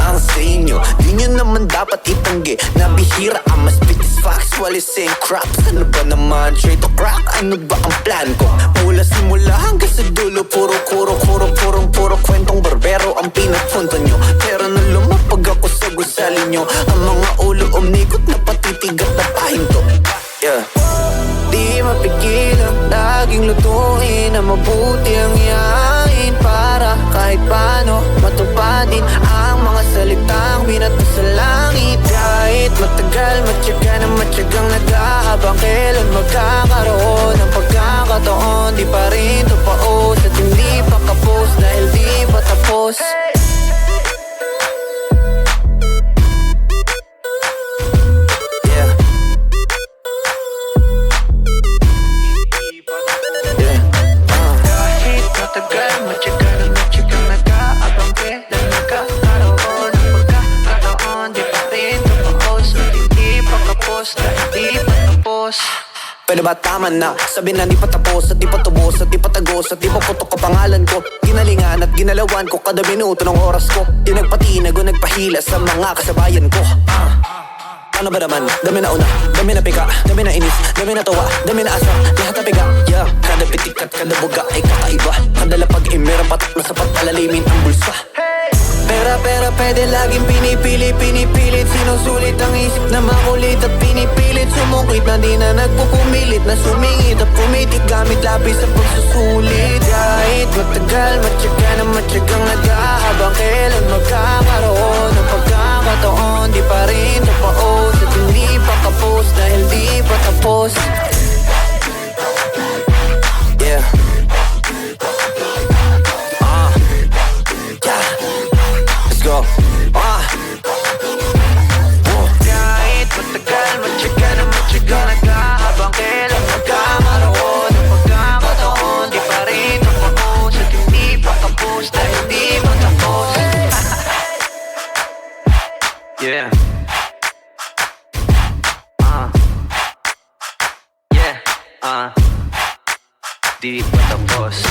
Ang sa inyo, di nyo naman dapat itanggi na bihira ang mas spit is facts while you saying craps. Ano ba naman, straight to crack? Ano ba ang plan ko? Mula simula hanggang sa dulo, puro kwentong barbero ang pinapunto nyo. Pero nung lumapag ako sa gusali nyo, ang mga ulo umikot na patitigat na pahinto. Di mapigilan, laging lutuin na mabuti ang yain, para kahit paano matupadin ang mga salitang binato sa langit. Kahit matagal, matyagang nag-aabang kailan magkakaroon ng pagkakataon. Di pa rin to paos at hindi pa kapos dahil di pa tapos. Pwede ba tama na? Sabi na di pa tapos at di pa tubos at di pa tagos at di pa putok ka pangalan ko. Ginalingan at ginalawan ko kada minuto ng oras ko. Di nagpatinag o nagpahila sa mga kasabayan ko. Ano ba naman? Dami na una, dami na pika, dami na inis, dami na tawa, dami na asar, lahat na piga. Kada pitik at kada buga ay kakaiba. Kada lapag ay merong patak na sapat palalimin ang bulsa. Pera pwede laging pinipilit sinusulit ang isip na makulit at pinipilit sumungkit na di na nagpupumilit na sumingit at pumitik gamit lapis sa pagsusulit. Kahit matagal, matyagang nag-ahabang kailan magkakaroon ng pagkakataon. Di pa rin tapaos at hindi pa kapos dahil di pa tapos. Go. Kahit matagal, matyagang nag-ahabang kailan magkakaroon ng pagkakataon. Di pa rin tapos at hindi pa tapos dahil di pa tapos. Yeah. Yeah. Di pa tapos.